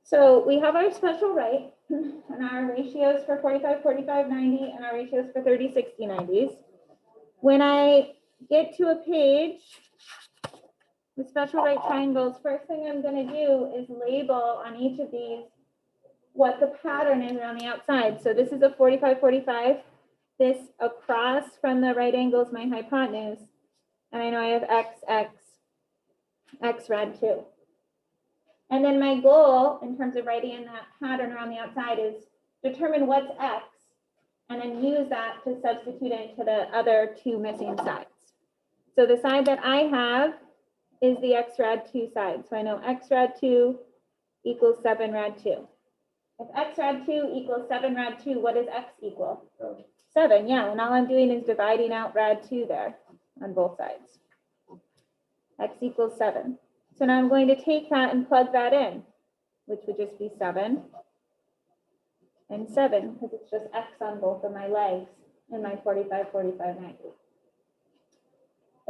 So we have our special right and our ratios for 45, 45, 90, and our ratios for 30, 60, 90s. When I get to a page with special right triangles, first thing I'm going to do is label on each of these what the pattern is around the outside. So this is a 45, 45. This across from the right angle is my hypotenuse. And I know I have x, x, x rad 2. And then my goal in terms of writing in that pattern around the outside is determine what's x and then use that to substitute into the other two missing sides. So the side that I have is the x rad 2 side. So I know x rad 2 equals 7 rad 2. If x rad 2 equals 7 rad 2, what does x equal? 7, yeah. And all I'm doing is dividing out rad 2 there on both sides. X equals 7. So now I'm going to take that and plug that in, which would just be 7 and 7, because it's just x on both of my legs in my 45, 45, 90.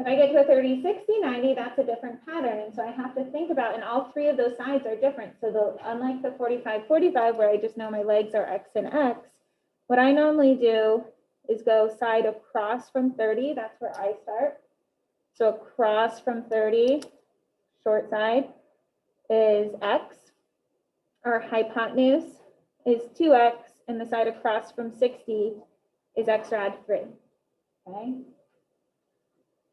If I get to a 30, 60, 90, that's a different pattern. And so I have to think about, and all three of those sides are different. So unlike the 45, 45, where I just know my legs are x and x, what I normally do is go side across from 30. That's where I start. So across from 30, short side is x. Our hypotenuse is 2x, and the side across from 60 is x rad 3. Okay.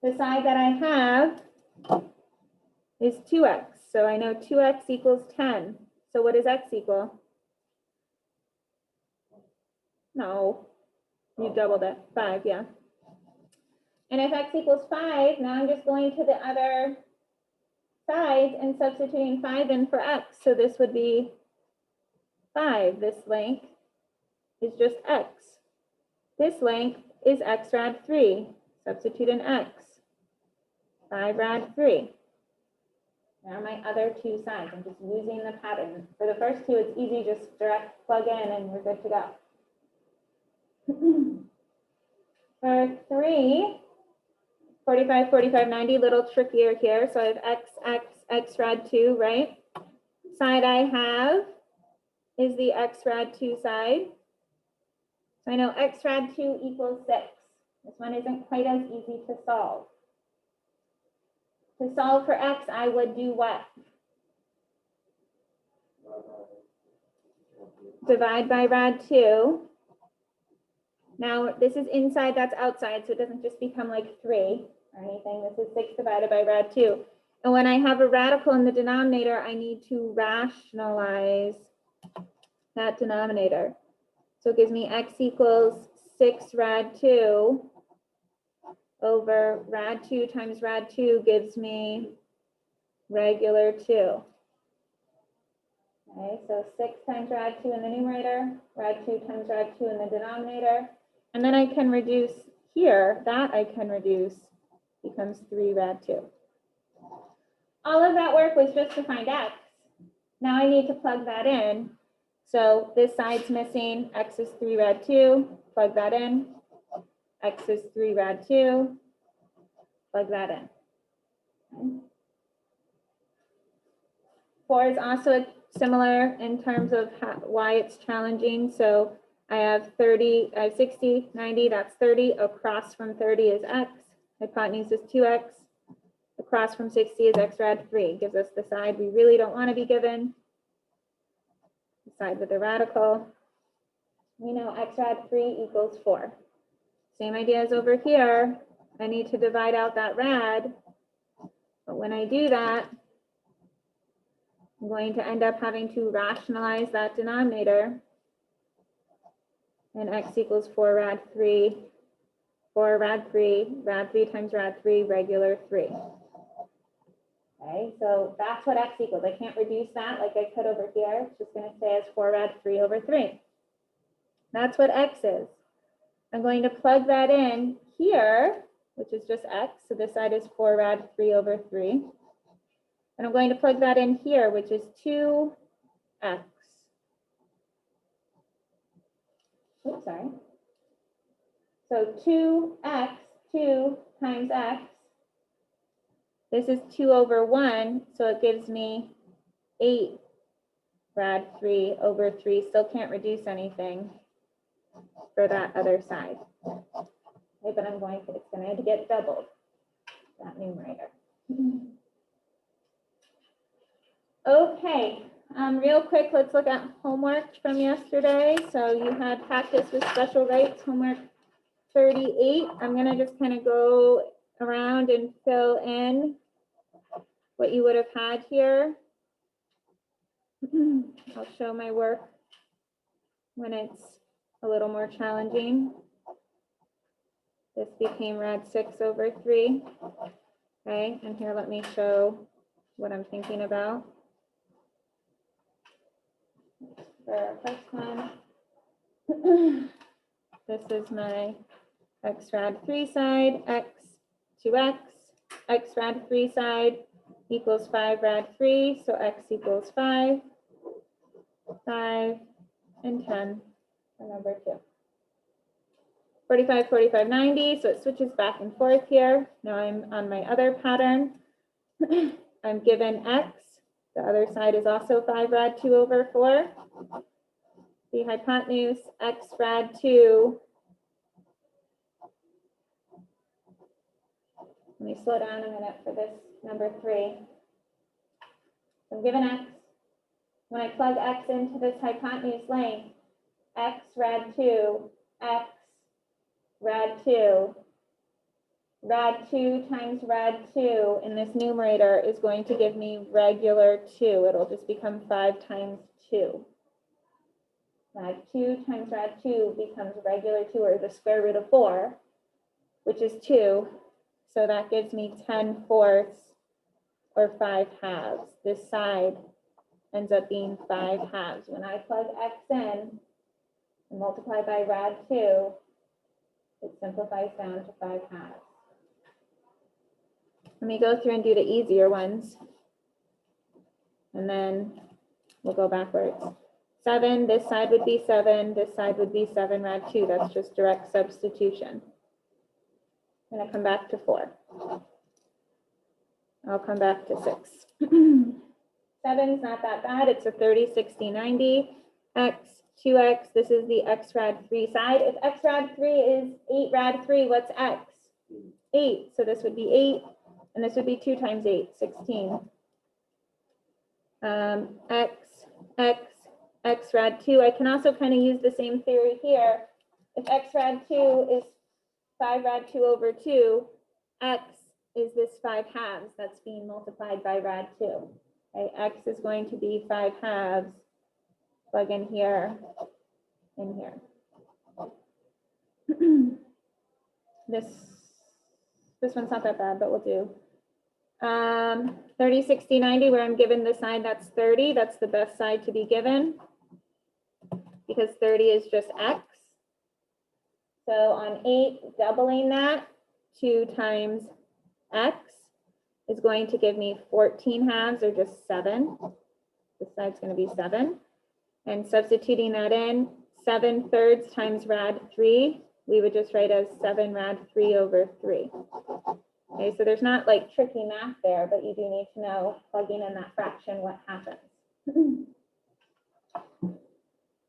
The side that I have is 2x. So I know 2x equals 10. So what does x equal? No, you doubled it. 5, yeah. And if x equals 5, now I'm just going to the other side and substituting 5 in for x. So this would be 5. This length is just x. This length is x rad 3. Substitute in x. 5 rad 3. Now my other two sides, I'm just using the pattern. For the first two, it's easy, just direct plug in and we're good to go. For 3, 45, 45, 90, little trickier here. So I have x, x, x rad 2, right? Side I have is the x rad 2 side. So I know x rad 2 equals 6. This one isn't quite as easy to solve. To solve for x, I would do what? Divide by rad 2. Now, this is inside, that's outside, so it doesn't just become like 3 or anything. This is 6 divided by rad 2. And when I have a radical in the denominator, I need to rationalize that denominator. So it gives me x equals 6 rad 2 over rad 2 times rad 2 gives me regular 2. Okay, so 6 times rad 2 in the numerator, rad 2 times rad 2 in the denominator. And then I can reduce here, that I can reduce, becomes 3 rad 2. All of that work was just to find x. Now I need to plug that in. So this side's missing, x is 3 rad 2, plug that in. X is 3 rad 2, plug that in. Okay. 4 is also similar in terms of why it's challenging. So I have 30, I have 60, 90, that's 30. Across from 30 is x. Hypotenuse is 2x. Across from 60 is x rad 3. Gives us the side we really don't want to be given. The side with the radical. We know x rad 3 equals 4. Same idea as over here. I need to divide out that rad. But when I do that, I'm going to end up having to rationalize that denominator. And x equals 4 rad 3, 4 rad 3 times rad 3, regular 3. Okay, so that's what x equals. I can't reduce that like I could over here. It's just going to stay as 4 rad 3 over 3. That's what x is. I'm going to plug that in here, which is just x. So this side is 4 rad 3 over 3. And I'm going to plug that in here, which is 2x. Oops, sorry. So 2x, 2 times x. This is 2 over 1, so it gives me 8 rad 3 over 3. Still can't reduce anything for that other side. Okay, but I'm going to, it's going to get doubled, that numerator. Okay, real quick, let's look at homework from yesterday. So you had practice with special rights, homework 38. I'm going to just kind of go around and fill in what you would have had here. I'll show my work when it's a little more challenging. This became rad 6 over 3. Okay, and here let me show what I'm thinking about. For our first one, this is my x rad 3 side, x 2x, x rad 3 side equals 5 rad 3, so x equals 5, 5, and 10 for number 2. 45, 45, 90, so it switches back and forth here. Now I'm on my other pattern. I'm given x. The other side is also 5 rad 2 over 4. The hypotenuse, x rad 2. Let me slow down a minute for this number 3. So I'm given x. When I plug x into this hypotenuse length, x rad 2, x rad 2, rad 2 times rad 2 in this numerator is going to give me regular 2. It'll just become 5 times 2. Rad 2 times rad 2 becomes regular 2, or the square root of 4, which is 2. So that gives me 10/4 or 5/2. This side ends up being 5/2. When I plug x in and multiply by rad 2, it simplifies down to 5/2. Let me go through and do the easier ones, and then we'll go backwards. 7, this side would be 7, this side would be 7 rad 2. That's just direct substitution. I'm going to come back to 4. I'll come back to 6. 7 is not that bad. It's a 30, 60, 90. X, 2x, this is the x rad 3 side. If x rad 3 is 8 rad 3, what's x? 8. So this would be 8, and this would be 2 times 8, 16. X rad 2. I can also kind of use the same theory here. If x rad 2 is 5 rad 2 over 2, x is this 5/2 that's being multiplied by rad 2. Okay, x is going to be 5/2. Plug in here, in here. This one's not that bad, but we'll do 30, 60, 90, where I'm given the side that's 30. That's the best side to be given, because 30 is just x. So on 8, doubling that, 2 times x is going to give me 14/2, or just 7. This side's going to be 7. And substituting that in, 7/3 times rad 3, we would just write as 7 rad 3 over 3. Okay, so there's not like tricky math there, but you do need to know, plugging in that fraction, what happens.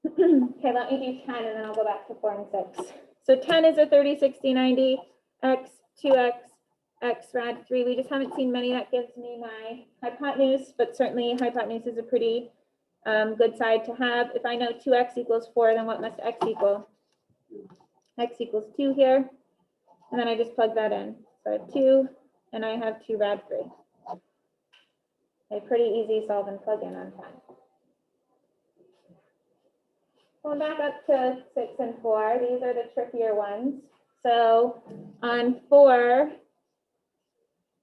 Okay, let me do 10, and then I'll go back to 4 and 6. So 10 is a 30, 60, 90, x, 2x, x rad 3. We just haven't seen many. That gives me my hypotenuse, but certainly hypotenuse is a pretty good side to have. If I know 2x equals 4, then what must x equal? X equals 2 here, and then I just plug that in. So I have 2, and I have 2 rad 3. Okay, pretty easy solve and plug in on 10. Going back up to 6 and 4, these are the trickier ones. So on 4,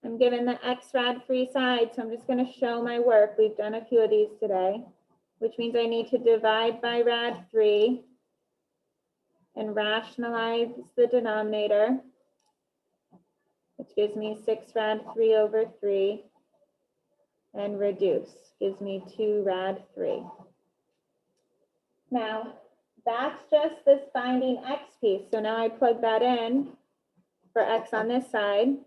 I'm given the x rad 3 side, so I'm just going to show my work. We've done a few of these today, which means I need to divide by rad 3 and rationalize the denominator, which gives me 6 rad 3 over 3, and reduce, gives me 2 rad 3. Now, that's just this finding x piece. So now I plug that in for x on this side,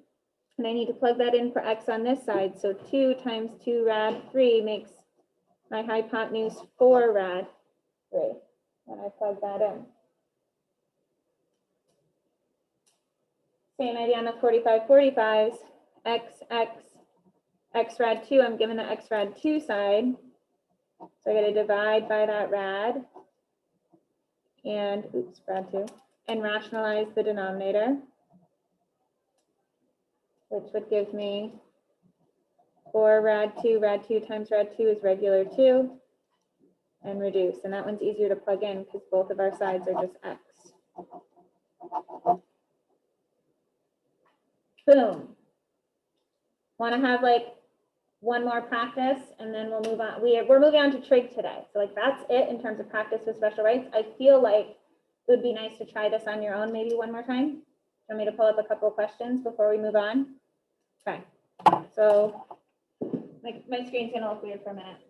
and I need to plug that in for x on this side. So 2 times 2 rad 3 makes my hypotenuse 4 rad 3 when I plug that in. Same idea on the 45/45s, x rad 2, I'm given the x rad 2 side. So I got to divide by that rad and, oops, rad 2, and rationalize the denominator, which would give me 4 rad 2 times rad 2 is regular 2, and reduce. And that one's easier to plug in because both of our sides are just x. Boom. Want to have like one more practice and then we'll move on. We're moving on to trig today. So like that's it in terms of practice with special rights. I feel like it would be nice to try this on your own maybe one more time. Do you want me to pull up a couple of questions before we move on? Okay. So my screen's gonna look weird for a minute.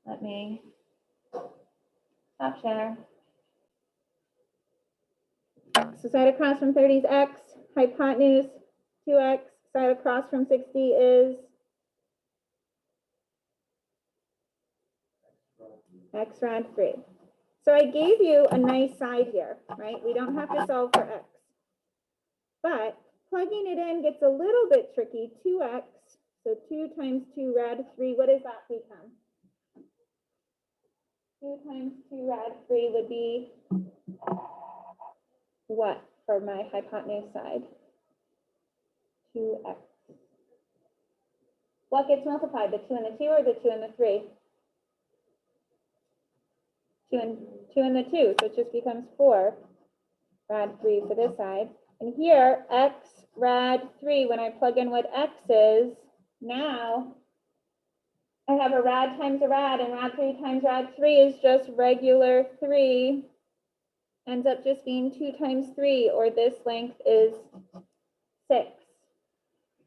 Let me stop share. So side across from 30 is x, hypotenuse 2x, side across from 60 is x rad 3. So I gave you a nice side here, right? We don't have to solve for x. But plugging it in gets a little bit tricky. 2x, so 2 times 2 rad 3, what does that become? 2 times 2 rad 3 would be what for my hypotenuse side? 2x. What gets multiplied, the 2 and the 2 or the 2 and the 3? 2 and the 2, so it just becomes 4 rad 3 for this side. And here, x rad 3, when I plug in what x is, now I have a rad times a rad, and rad 3 times rad 3 is just regular 3, ends up just being 2 times 3, or this length is 6.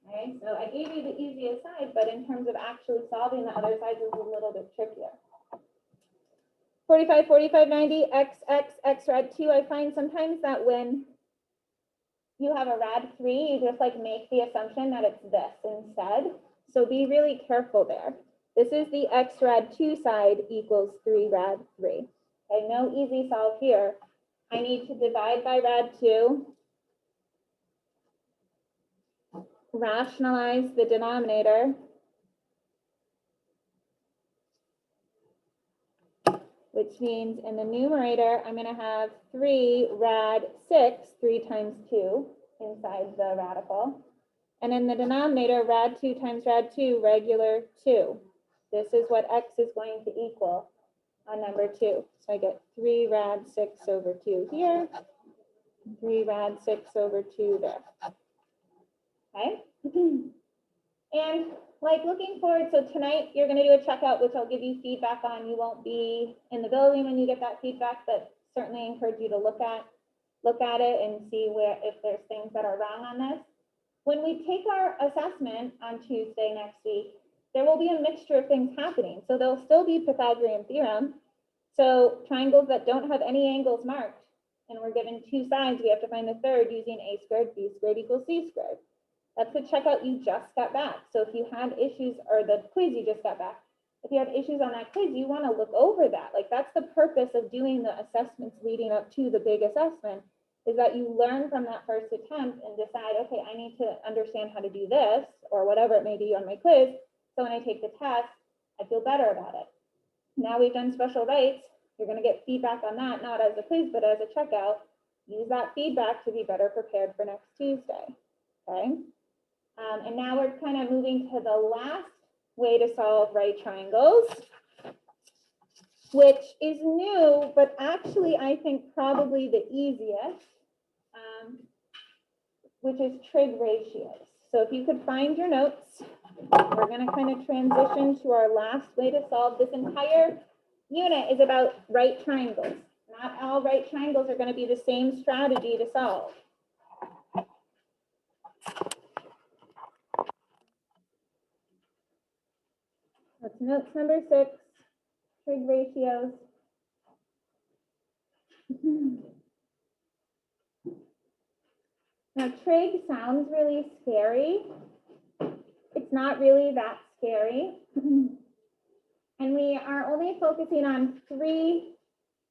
Okay, so I gave you the easiest side, but in terms of actually solving the other sides is a little bit trickier. 45, 90, x rad 2, I find sometimes that when you have a rad 3, you just like make the assumption that it's this instead. So be really careful there. This is the x rad 2 side equals 3 rad 3. Okay, no easy solve here. I need to divide by rad 2, rationalize the denominator, which means in the numerator, I'm going to have 3 rad 6, 3 times 2 inside the radical. And in the denominator, rad 2 times rad 2, regular 2. This is what x is going to equal on number 2. So I get 3 rad 6 over 2 here, 3 rad 6 over 2 there. Okay? And like looking forward, so tonight you're going to do a checkout, which I'll give you feedback on. You won't be in the building when you get that feedback, but certainly encourage you to look at it and see where if there's things that are wrong on this. When we take our assessment on Tuesday next week, there will be a mixture of things happening. So there'll still be Pythagorean theorem. So triangles that don't have any angles marked, and we're given 2 sides, we have to find the third using a squared b squared equals c squared. That's the checkout you just got back. So if you had issues, or the quiz you just got back, if you have issues on that quiz, you want to look over that. Like that's the purpose of doing the assessments leading up to the big assessment, is that you learn from that first attempt and decide, okay, I need to understand how to do this or whatever it may be on my quiz. So when I take the test, I feel better about it. Now we've done special rights, you're going to get feedback on that, not as a quiz, but as a checkout. Use that feedback to be better prepared for next Tuesday. Okay. And now we're kind of moving to the last way to solve right triangles, which is new, but actually I think probably the easiest, which is trig ratios. So if you could find your notes, we're going to kind of transition to our last way to solve. This entire unit is about right triangles. Not all right triangles are going to be the same strategy to solve. That's notes number 6, trig ratios. Now, trig sounds really scary. It's not really that scary. And we are only focusing on 3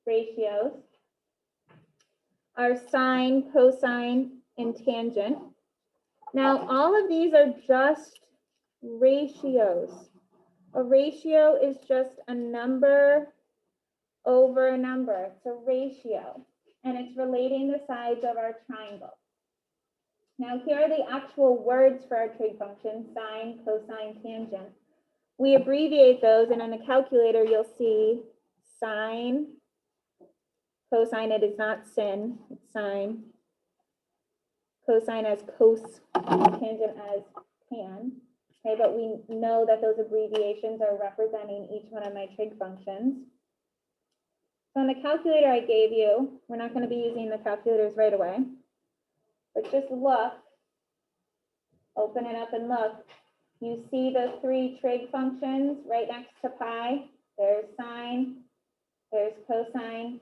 ratios, our sine, cosine, and tangent. Now, all of these are just ratios. A ratio is just a number over a number. It's a ratio, and it's relating the sides of our triangle. Now, here are the actual words for our trig function: sine, cosine, tangent. We abbreviate those, and on the calculator, you'll see sine, cosine, it is not sin, it's sine, cosine as cos, tangent as tan. Okay, but we know that those abbreviations are representing each one of my trig functions. So on the calculator I gave you, we're not going to be using the calculators right away, but just look, open it up and look. You see the 3 trig functions right next to pi. There's sine, there's cosine,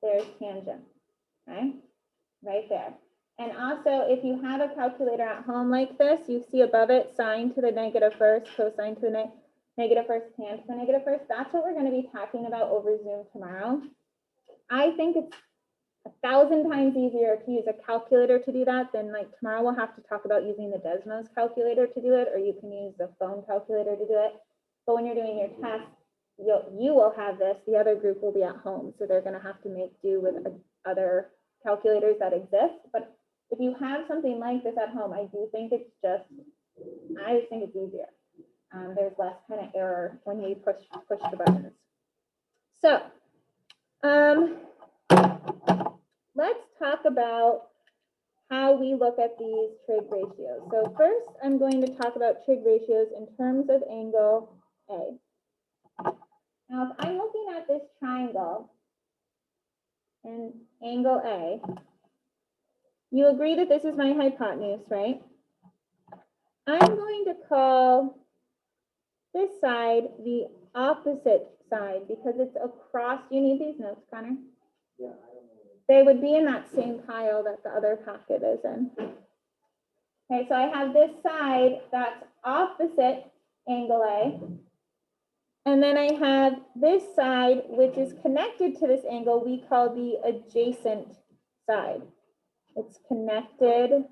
there's tangent, okay? Right there. And also, if you have a calculator at home like this, you see above it sine to the negative first, cosine to the negative first, tan to the negative first. That's what we're going to be talking about over Zoom tomorrow. I think it's 1,000 times easier to use a calculator to do that than, like, tomorrow we'll have to talk about using the Desmos calculator to do it, or you can use the phone calculator to do it. But when you're doing your test, you will have this. The other group will be at home, so they're going to have to make do with other calculators that exist. But if you have something like this at home, I do think it's just, I just think it's easier. There's less kind of error when you push the buttons. So, let's talk about how we look at these trig ratios. So first, I'm going to talk about trig ratios in terms of angle A. Now, if I'm looking at this triangle and angle A, you agree that this is my hypotenuse, right? I'm going to call this side the opposite side because it's across. Do you need these notes, Connor? Yeah. They would be in that same pile that the other packet is in. Okay, so I have this side that's opposite angle A. And then I have this side, which is connected to this angle, we call the adjacent side. It's connected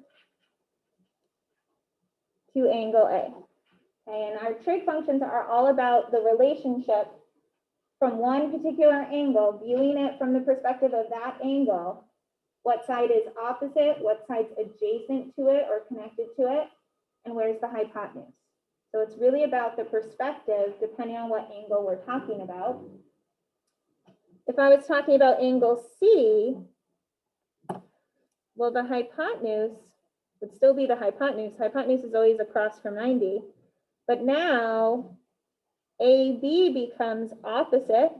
to angle A. Okay, and our trig functions are all about the relationship from one particular angle, viewing it from the perspective of that angle, what side is opposite, what side's adjacent to it or connected to it, and where's the hypotenuse. So it's really about the perspective depending on what angle we're talking about. If I was talking about angle C, well, the hypotenuse would still be the hypotenuse. Hypotenuse is always across from 90. But now AB becomes opposite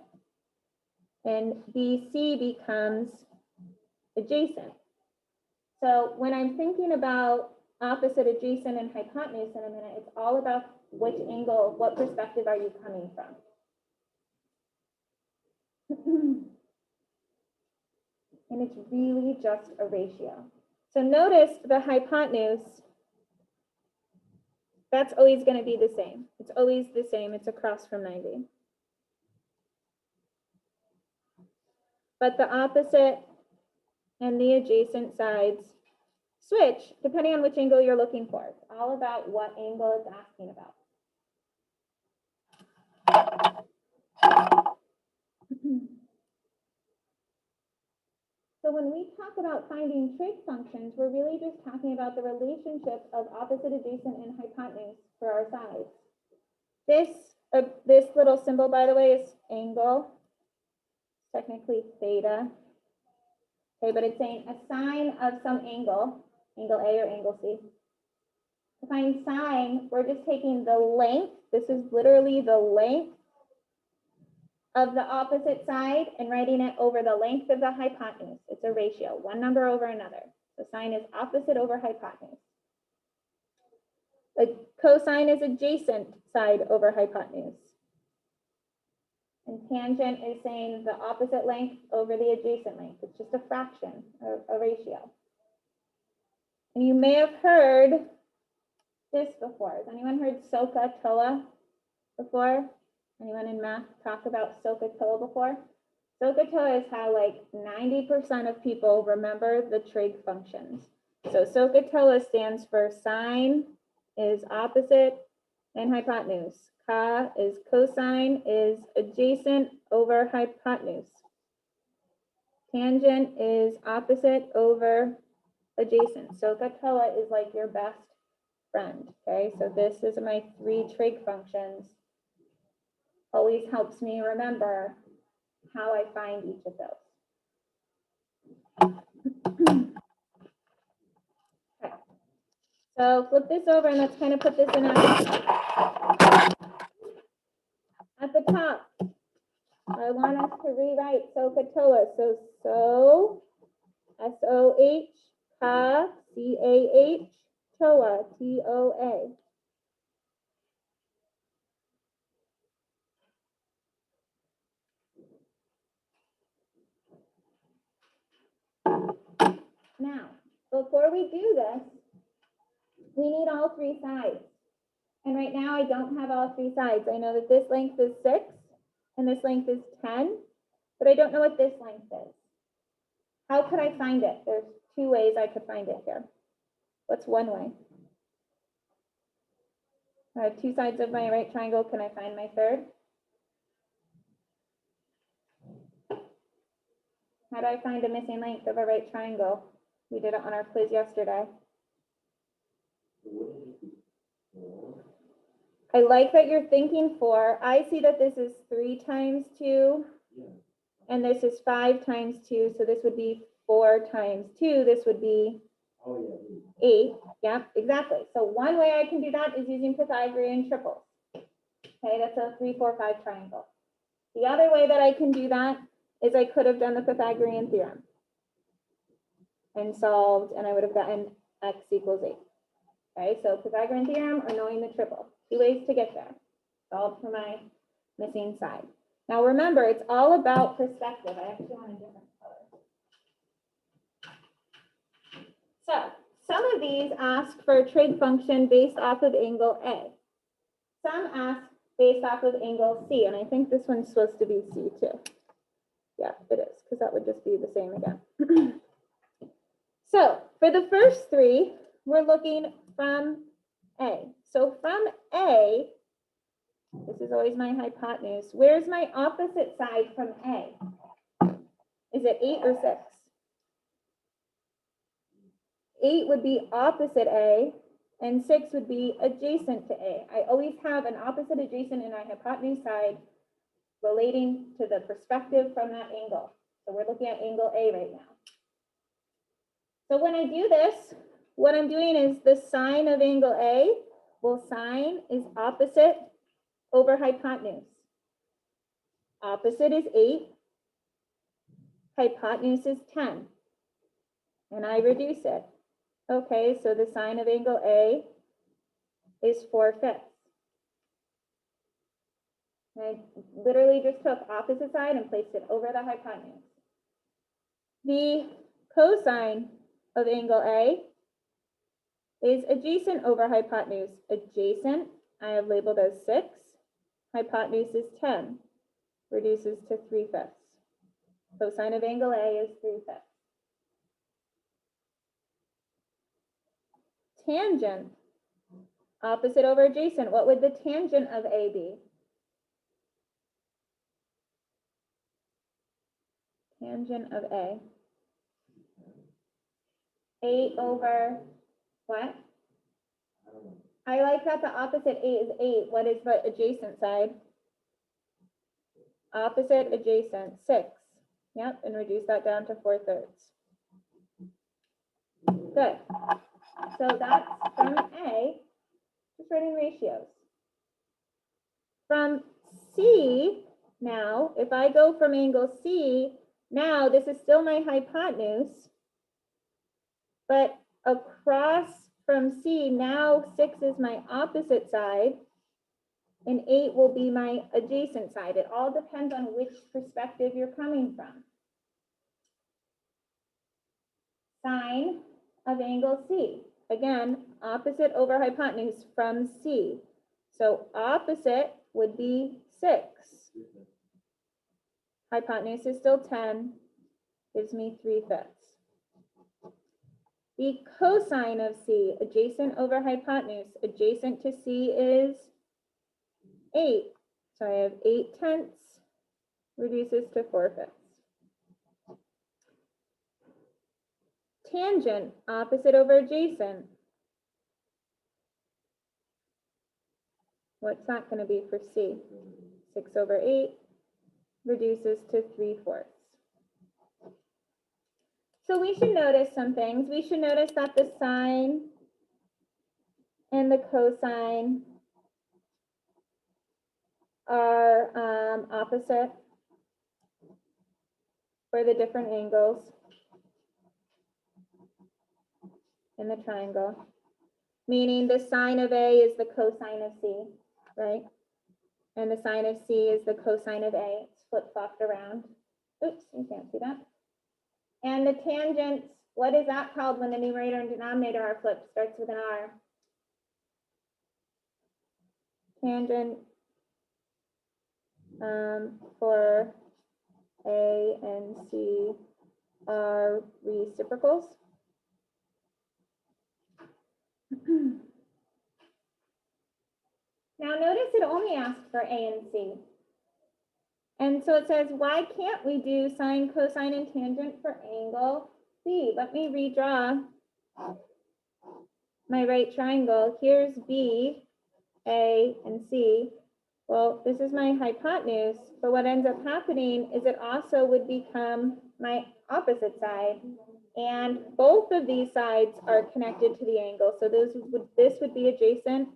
and BC becomes adjacent. So when I'm thinking about opposite, adjacent, and hypotenuse in a minute, it's all about which angle, what perspective are you coming from? And it's really just a ratio. So notice the hypotenuse, that's always going to be the same. It's always the same. It's across from 90. But the opposite and the adjacent sides switch depending on which angle you're looking for. It's all about what angle it's asking about. So when we talk about finding trig functions, we're really just talking about the relationship of opposite, adjacent, and hypotenuse for our sides. This little symbol, by the way, is angle, technically theta. Okay, but it's saying a sine of some angle, angle A or angle C. To find sine, we're just taking the length. This is literally the length of the opposite side and writing it over the length of the hypotenuse. It's a ratio, one number over another. So sine is opposite over hypotenuse. The cosine is adjacent side over hypotenuse. And tangent is saying the opposite length over the adjacent length. It's just a fraction, a ratio. And you may have heard this before. Has anyone heard SOHCAHTOA before? Anyone in math talk about SOHCAHTOA before? SOHCAHTOA is how like 90% of people remember the trig functions. So SOHCAHTOA stands for sine is opposite and hypotenuse. Ka is cosine is adjacent over hypotenuse. Tangent is opposite over adjacent. SOHCAHTOA is like your best friend, okay? So this is my 3 trig functions. Always helps me remember how I find each of those. Okay. So flip this over and let's kind of put this in at the top. I want us to rewrite SOHCAHTOA. So S-O-H, ka, C-A-H, TOA, T-O-A. Now, before we do this, we need all 3 sides. And right now I don't have all 3 sides. I know that this length is 6 and this length is 10, but I don't know what this length is. How could I find it? There's 2 ways I could find it here. What's one way? I have 2 sides of my right triangle. Can I find my third? How do I find a missing length of a right triangle? We did it on our quiz yesterday. I like that you're thinking 4. I see that this is 3 times 2, and this is 5 times 2, so this would be 4 times 2. This would be 8. Yep, exactly. So one way I can do that is using Pythagorean triples. Okay, that's a 3, 4, 5 triangle. The other way that I can do that is I could have done the Pythagorean theorem and solved, and I would have gotten x equals 8. Okay, so Pythagorean theorem or knowing the triple. 2 ways to get there. Solve for my missing side. Now remember, it's all about perspective. I actually want a different color. So some of these ask for a trig function based off of angle A. Some ask based off of angle C, and I think this one's supposed to be C too. Yeah, it is, because that would just be the same again. So for the first 3, we're looking from A. So from A, this is always my hypotenuse. Where's my opposite side from A? Is it 8 or 6? 8 would be opposite A, and 6 would be adjacent to A. I always have an opposite adjacent in my hypotenuse side relating to the perspective from that angle. So we're looking at angle A right now. So when I do this, what I'm doing is the sine of angle A, well, sine is opposite over hypotenuse. Opposite is 8, hypotenuse is 10, and I reduce it. Okay, so the sine of angle A is 4/5. I literally just took opposite side and placed it over the hypotenuse. The cosine of angle A is adjacent over hypotenuse. Adjacent, I have labeled as 6. Hypotenuse is 10. Reduces to 3/5. Cosine of angle A is 3/5. Tangent, opposite over adjacent. What would the tangent of A be? Tangent of A. 8 over what? I like that the opposite 8 is 8. What is the adjacent side? Opposite adjacent, 6. Yep, and reduce that down to 4/3. Good. So that's from A, just writing ratios. From C, now, if I go from angle C, now this is still my hypotenuse, but across from C, now 6 is my opposite side, and 8 will be my adjacent side. It all depends on which perspective you're coming from. Sine of angle C. Again, opposite over hypotenuse from C. So opposite would be 6. Hypotenuse is still 10, gives me 3/5. The cosine of C, adjacent over hypotenuse, adjacent to C is 8. So I have 8/10 reduces to 4/5. Tangent, opposite over adjacent. What's that going to be for C? 6 over 8 reduces to 3/4. So we should notice some things. We should notice that the sine and the cosine are opposite for the different angles in the triangle, meaning the sine of A is the cosine of C, right? And the sine of C is the cosine of A. It's flip-flopped around. Oops, you can't see that. And the tangents, what is that called when the numerator and denominator are flipped? Starts with an R. Tangent for A and C are reciprocals. Now notice it only asks for A and C. And so it says, why can't we do sine, cosine, and tangent for angle B? Let me redraw my right triangle. Here's B, A, and C. Well, this is my hypotenuse, but what ends up happening is it also would become my opposite side. And both of these sides are connected to the angle. So this would be adjacent,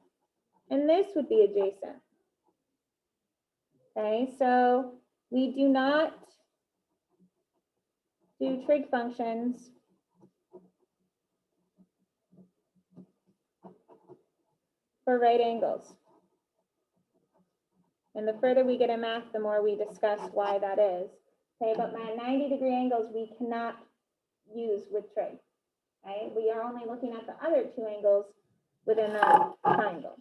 and this would be adjacent. Okay, so we do not do trig functions for right angles. And the further we get in math, the more we discuss why that is. Okay, but my 90-degree angles we cannot use with trig. Okay, we are only looking at the other two angles within the triangle.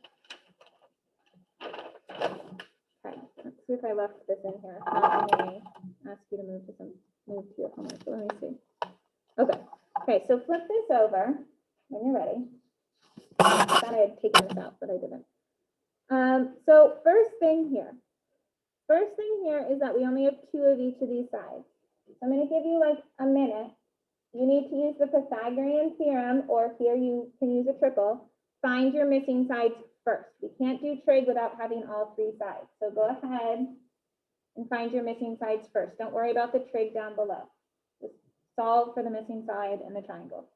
Okay, let's see if I left this in here. Not, I may ask you to move to your homework. So let me see. Okay, so flip this over when you're ready. I thought I had taken this out, but I didn't. So first thing here is that we only have 2 of each of these sides. So I'm going to give you like a minute. You need to use the Pythagorean theorem, or here you can use a triple. Find your missing sides first. We can't do trig without having all 3 sides. So go ahead and find your missing sides first. Don't worry about the trig down below. Just solve for the missing side in the triangle.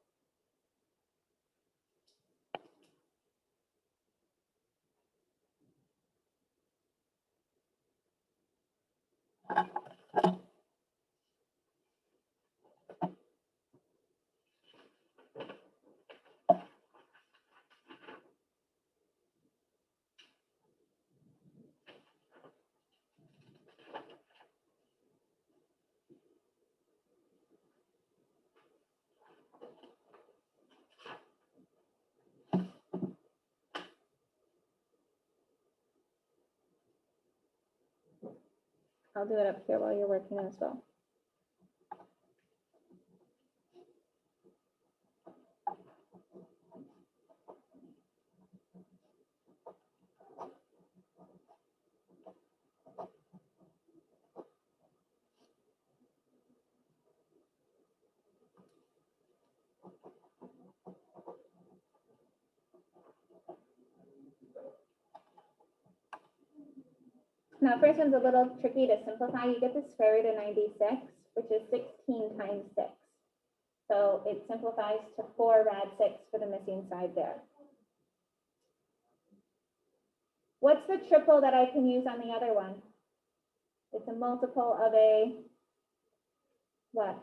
I'll do it up here while you're working as well. Now, first one's a little tricky to simplify. You get the square root of 96, which is 16 times 6. So it simplifies to 4 rad 6 for the missing side there. What's the triple that I can use on the other one? It's a multiple of a what?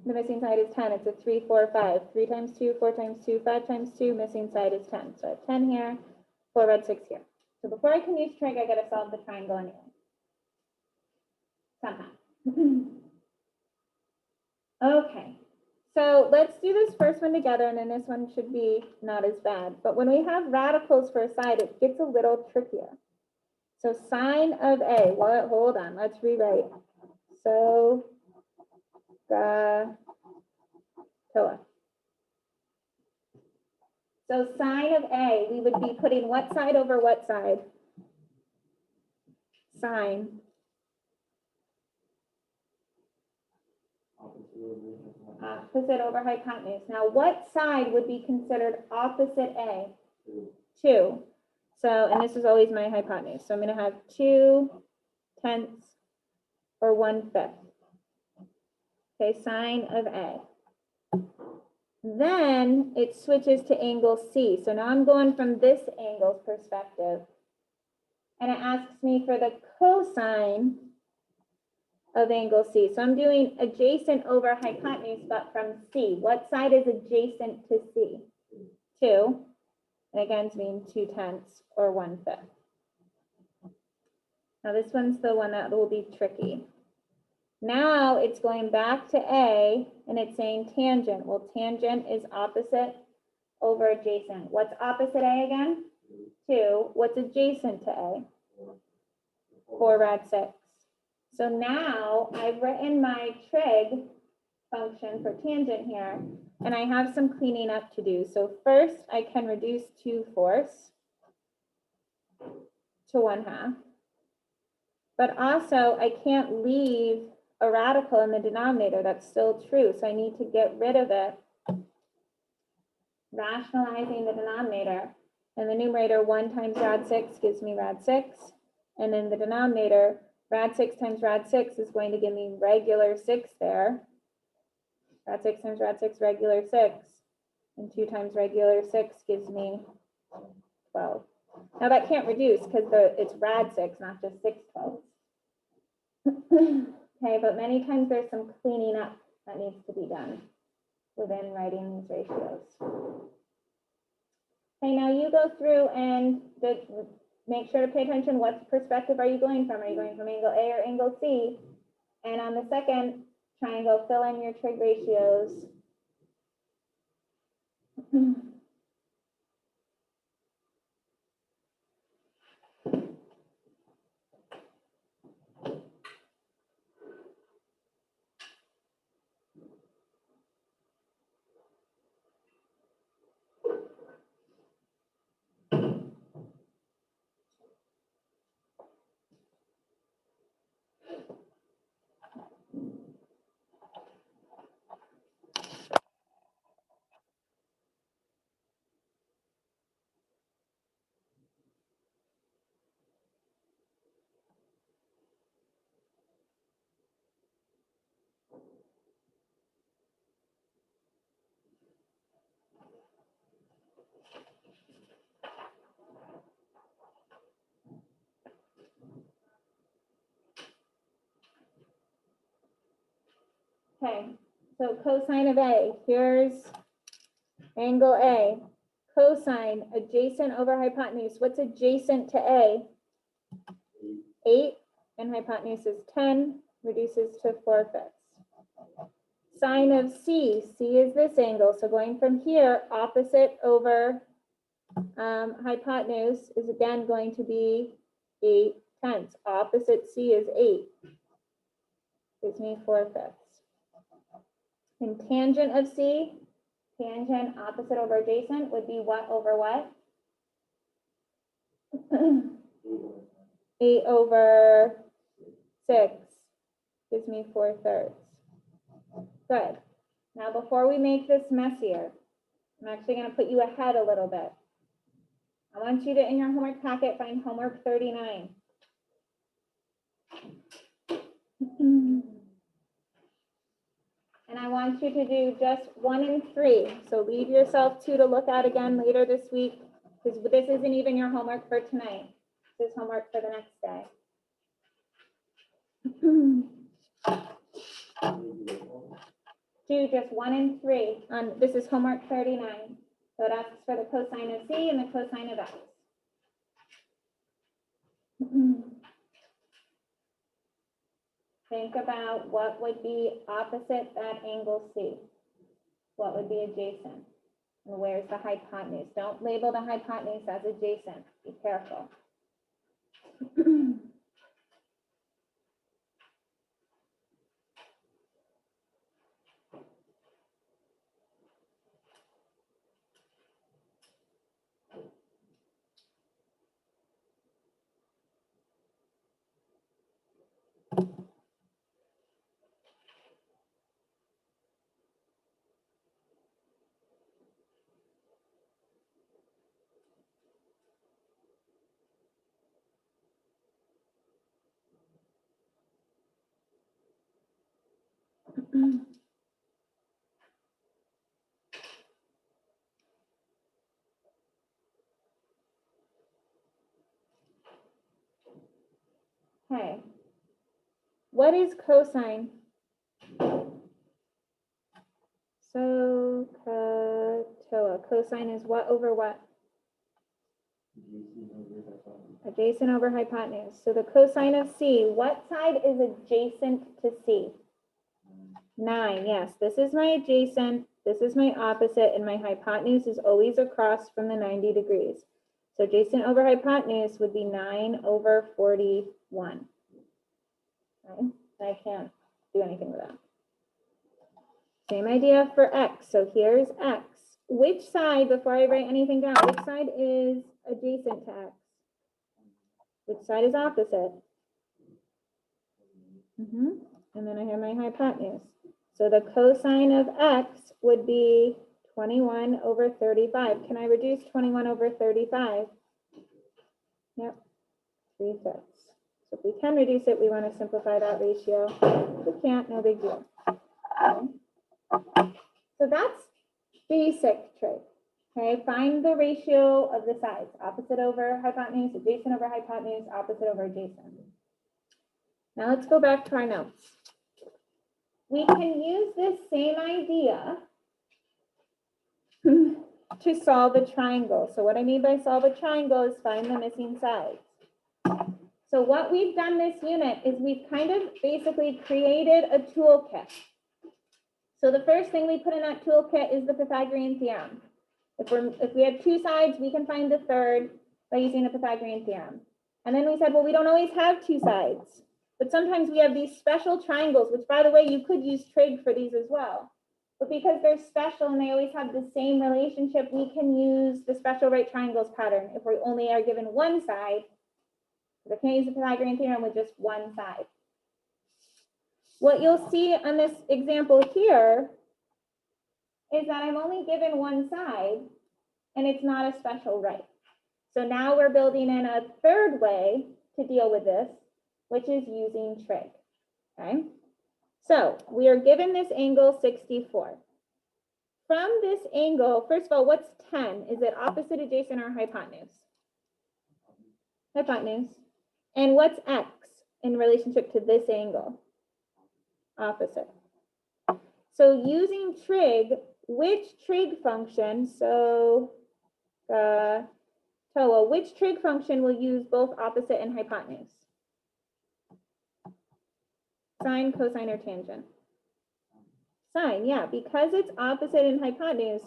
The missing side is 10. It's a 3, 4, 5. 3 times 2, 4 times 2, 5 times 2. Missing side is 10. So I have 10 here, 4 red 6 here. So before I can use trig, I got to solve the triangle anyway. Somehow. Okay. So let's do this first one together, and then this one should be not as bad. But when we have radicals for a side, it gets a little trickier. So sine of A, well, hold on, let's rewrite. So, Toa. So sine of A, we would be putting what side over what side? Sine. Opposite over hypotenuse. Now, what side would be considered opposite A? 2. So, and this is always my hypotenuse. So I'm going to have 2/10 or 1/5. Okay, sine of A. Then it switches to angle C. So now I'm going from this angle's perspective. And it asks me for the cosine of angle C. So I'm doing adjacent over hypotenuse, but from C. What side is adjacent to C? 2. And again, it's mean 2/10 or 1/5. Now this one's the one that will be tricky. Now it's going back to A and it's saying tangent. Well, tangent is opposite over adjacent. What's opposite A again? 2. What's adjacent to A? 4 rad 6. So now I've written my trig function for tangent here, and I have some cleaning up to do. So first I can reduce 2/4 to 1/2. But also I can't leave a radical in the denominator. That's still true. So I need to get rid of it, rationalizing the denominator. And the numerator, 1 times rad 6 gives me rad 6. And then the denominator, rad 6 times rad 6 is going to give me regular 6 there. Rad 6 times rad 6, regular 6. And 2 times regular 6 gives me 12. Now that can't reduce because it's rad 6, not just 6/12. Okay, but many times there's some cleaning up that needs to be done within writing these ratios. Okay, now you go through and make sure to pay attention. What perspective are you going from? Are you going from angle A or angle C? And on the second triangle, fill in your trig ratios. Okay, so cosine of A, here's angle A. Cosine, adjacent over hypotenuse. What's adjacent to A? 8, and hypotenuse is 10, reduces to 4/5. Sine of C, C is this angle. So going from here, opposite over hypotenuse is again going to be 8/10. Opposite C is 8. Gives me 4/5. And tangent of C, tangent opposite over adjacent would be what over what? 8 over 6 gives me 4/3. Good. Now before we make this messier, I'm actually going to put you ahead a little bit. I want you to, in your homework packet, find homework 39. And I want you to do just 1 and 3. So leave yourself 2 to look at again later this week, because this isn't even your homework for tonight. This is homework for the next day. Do just 1 and 3. This is homework 39. So it asks for the cosine of C and the cosine of X. Think about what would be opposite that angle C. what would be adjacent? And where's the hypotenuse? Don't label the hypotenuse as adjacent. Be careful. Okay. What is cosine? So, cosine is what over what? Adjacent over hypotenuse. So the cosine of C, what side is adjacent to C? 9, yes. This is my adjacent, this is my opposite, and my hypotenuse is always across from the 90 degrees. So adjacent over hypotenuse would be 9 over 41. Okay? I can't do anything with that. Same idea for x. So here's x. Which side, before I write anything down, which side is adjacent to x? Which side is opposite? And then I have my hypotenuse. So the cosine of x would be 21 over 35. Can I reduce 21 over 35? Yep, 3/5. So if we can reduce it, we want to simplify that ratio. If we can't, no big deal. Okay. So that's basic trig. Okay, find the ratio of the sides. Opposite over hypotenuse, adjacent over hypotenuse, opposite over adjacent. Now let's go back to our notes. We can use this same idea to solve a triangle. So what I mean by solve a triangle is find the missing sides. So what we've done this unit is we've kind of basically created a toolkit. So the first thing we put in that toolkit is the Pythagorean theorem. If we have two sides, we can find the third by using the Pythagorean theorem. And then we said, well, we don't always have two sides, but sometimes we have these special triangles, which by the way, you could use trig for these as well. But because they're special and they always have the same relationship, we can use the special right triangles pattern if we only are given one side. I can't use the Pythagorean theorem with just one side. What you'll see on this example here is that I'm only given one side and it's not a special right. So now we're building in a third way to deal with this, which is using trig, okay? So we are given this angle 64. From this angle, first of all, what's 10? Is it opposite, adjacent, or hypotenuse? Hypotenuse. And what's x in relationship to this angle? Opposite. So using trig, which trig function, so Toa, which trig function will use both opposite and hypotenuse? Sine, cosine, or tangent? Sine, yeah, because it's opposite and hypotenuse,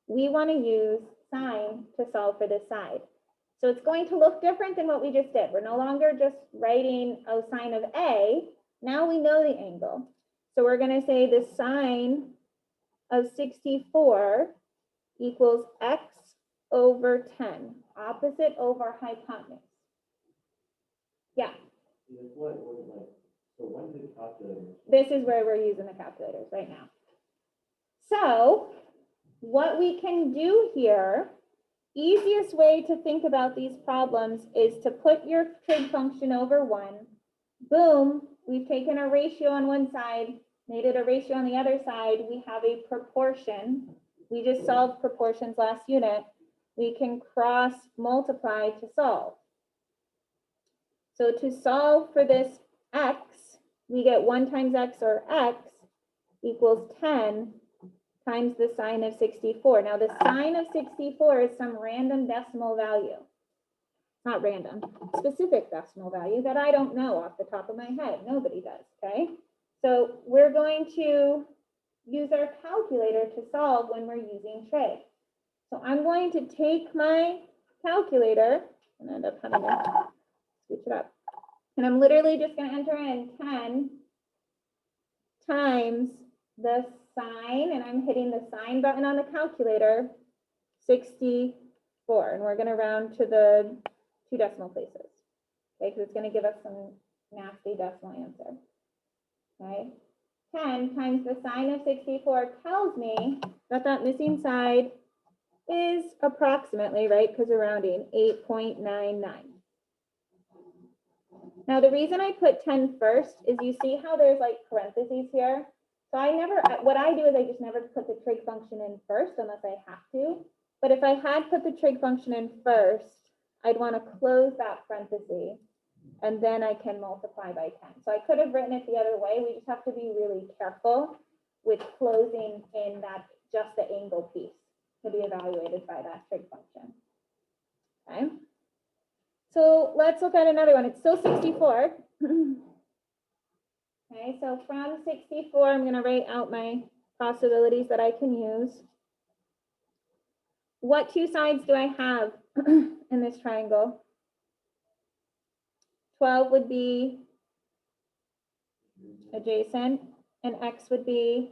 we want to use sine to solve for this side. So it's going to look different than what we just did. We're no longer just writing a sine of A. Now we know the angle. So we're going to say the sine of 64 equals x over 10, opposite over hypotenuse. Yeah. This is where we're using the calculators right now. So what we can do here, easiest way to think about these problems is to put your trig function over 1. Boom, we've taken a ratio on one side, made it a ratio on the other side. We have a proportion. We just solved proportions last unit. We can cross multiply to solve. So to solve for this x, we get 1 times x, or x, equals 10 times the sine of 64. Now the sine of 64 is some random decimal value. Not random, specific decimal value that I don't know off the top of my head. Nobody does, okay? So we're going to use our calculator to solve when we're using trig. So I'm going to take my calculator and end up having to switch it up. And I'm literally just going to enter in 10 times the sign, and I'm hitting the sign button on the calculator, 64. And we're going to round to the 2 decimal places, okay, because it's going to give us some nasty decimal answer. Okay, 10 times the sign of 64 tells me that that missing side is approximately, right, because we're rounding, 8.99. Now, the reason I put 10 first is you see how there's like parentheses here? So what I do is I just never put the trig function in first unless I have to. But if I had put the trig function in first, I'd want to close that parenthesis and then I can multiply by 10. So I could have written it the other way. We just have to be really careful with closing in that just the angle piece to be evaluated by that trig function. Okay. So let's look at another one. It's still 64. Okay, so from 64, I'm going to write out my possibilities that I can use. What 2 sides do I have in this triangle? 12 would be adjacent, and x would be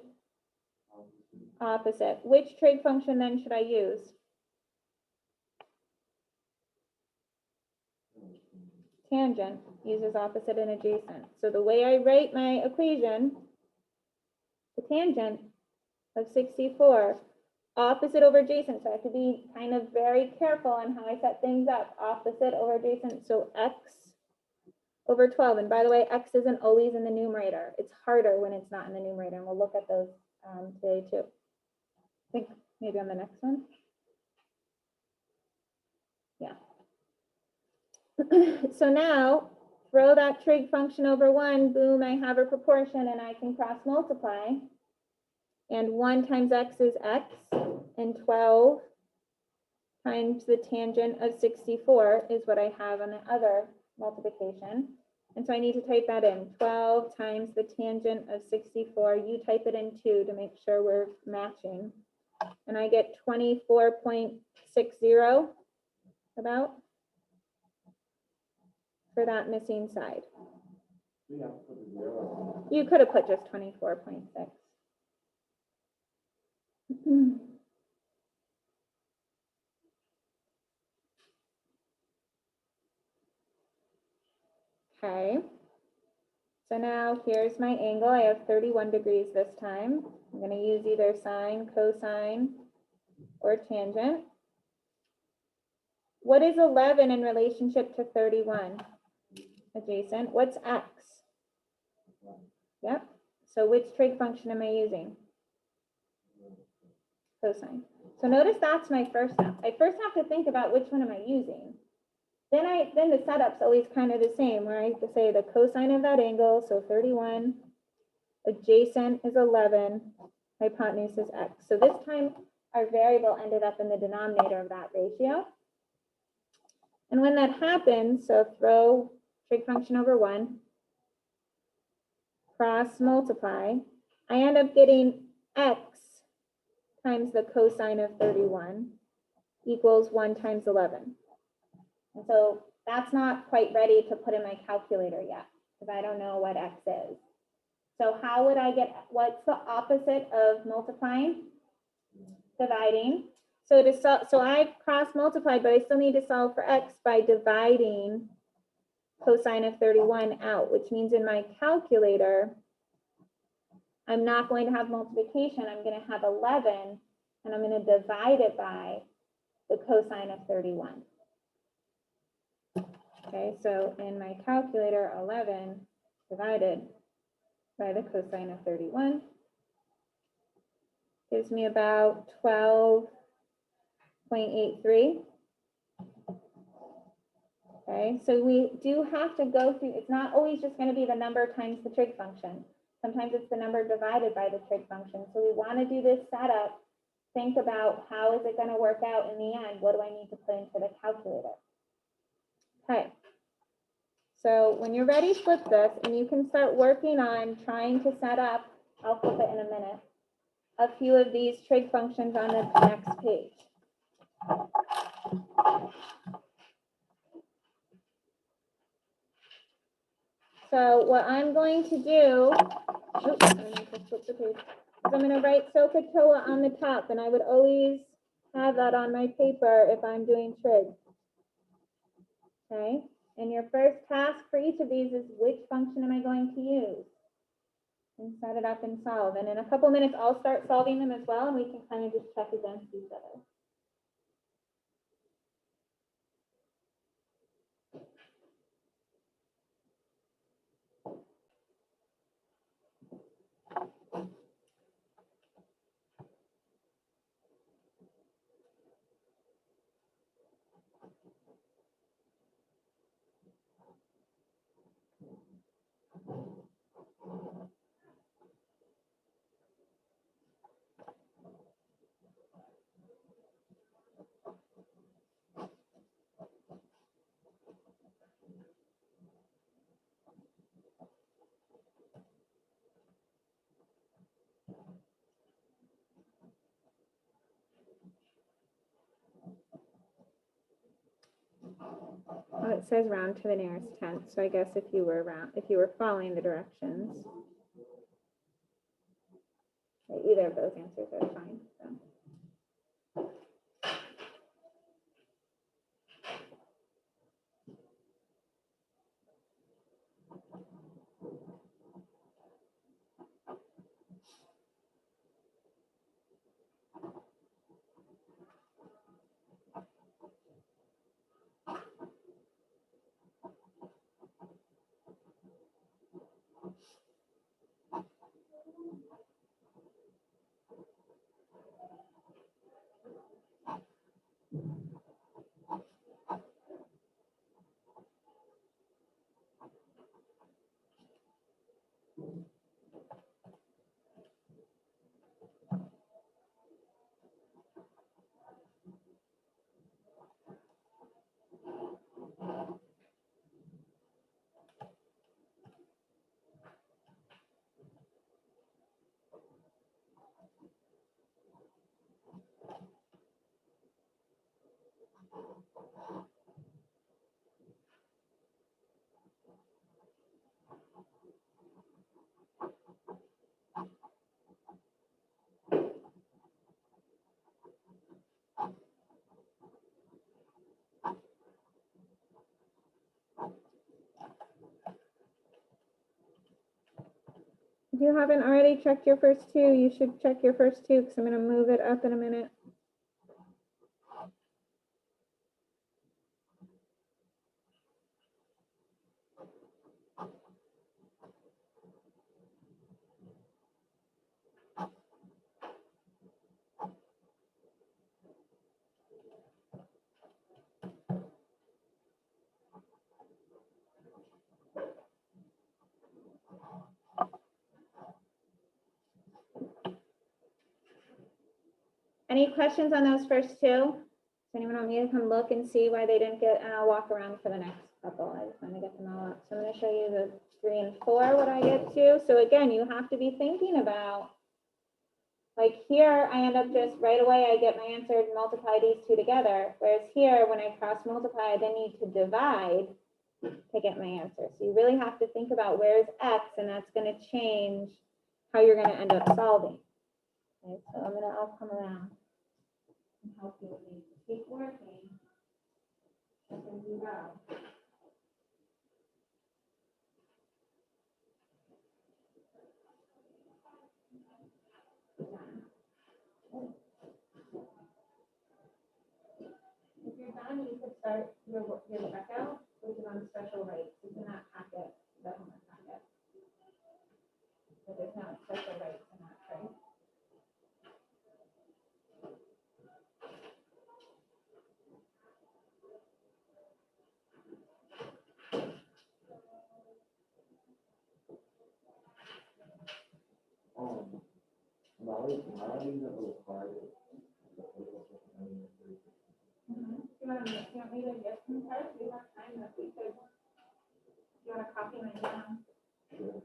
opposite. Which trig function then should I use? Tangent uses opposite and adjacent. So the way I write my equation, the tangent of 64, opposite over adjacent. So I have to be kind of very careful on how I set things up. Opposite over adjacent. So x over 12. And by the way, x isn't always in the numerator. It's harder when it's not in the numerator. And we'll look at those today too. I think maybe on the next one. Yeah. So now throw that trig function over 1, boom, I have a proportion and I can cross multiply. And 1 times x is x, and 12 times the tangent of 64 is what I have on the other multiplication. And so I need to type that in. 12 times the tangent of 64, you type it in too to make sure we're matching. And I get 24.60 about for that missing side. You could have put just 24.6. Okay, so now here's my angle. I have 31 degrees this time. I'm going to use either sine, cosine, or tangent. What is 11 in relationship to 31? Adjacent. What's x? Yep. So which trig function am I using? Cosine. So notice that's my first step. I first have to think about which one am I using. Then the setup's always kind of the same, where I have to say the cosine of that angle, so 31, adjacent is 11, hypotenuse is x. So this time our variable ended up in the denominator of that ratio. And when that happens, so throw trig function over 1, cross multiply, I end up getting x times the cosine of 31 equals 1 times 11. And so that's not quite ready to put in my calculator yet, because I don't know what x is. So how would I get, what's the opposite of multiplying? Dividing. So I've cross multiplied, but I still need to solve for x by dividing cosine of 31 out, which means in my calculator, I'm not going to have multiplication. I'm going to have 11, and I'm going to divide it by the cosine of 31. Okay, so in my calculator, 11 divided by the cosine of 31 gives me about 12.83. Okay, so we do have to go through, it's not always just going to be the number times the trig function. Sometimes it's the number divided by the trig function. So we want to do this setup, think about how is it going to work out in the end? What do I need to put into the calculator? Okay, so when you're ready, flip this and you can start working on trying to set up, I'll flip it in a minute, a few of these trig functions on the next page. So what I'm going to do, oops, I need to flip the page, is I'm going to write SOHCAHTOA on the top, and I would always have that on my paper if I'm doing trig. Okay, and your first task for each of these is which function am I going to use? And set it up and solve. And in a couple minutes, I'll start solving them as well, and we can kind of just check against each other. Well, it says round to the nearest tenth, so I guess if you were following the directions, either of those answers are fine. So. If you haven't already checked your first two, you should check your first two because I'm going to move it up in a minute. Any questions on those first two? Does anyone want me to come look and see why they didn't get, and I'll walk around for the next couple. I just want to get them all up. So I'm going to show you the 3 and 4, what I get to. So again, you have to be thinking about, like here, I end up just right away, I get my answer and multiply these two together. Whereas here, when I cross multiply, I then need to divide to get my answer. So you really have to think about where's X, and that's going to change how you're going to end up solving. Okay, so I'll come around and help you with these. Keep working. As you go. If you're done, you could start your checkout, which is on special rates. It's in that packet, the homework packet. But there's no special rates in that tray. Molly that was hard. You want me to get some cards? We have time that we could. You want to copy mine down? Sure.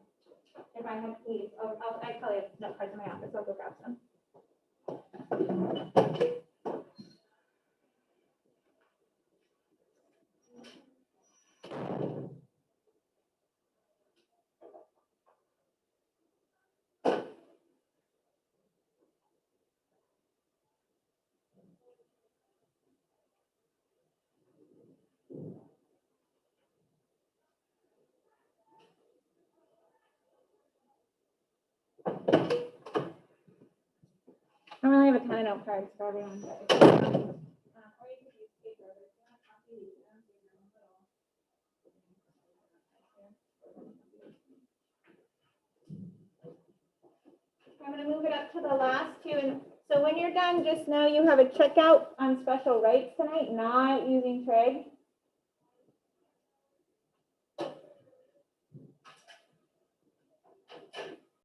If I have keys, I probably have no cards in my office. I'll go grab some. I don't really have a ton of note cards for everyone. But or you could use paper, but if you want to copy these, I don't see your own little- I'm gonna move it up to the last two, and so when you're done, just know you have a checkout on special rights tonight, not using Trig.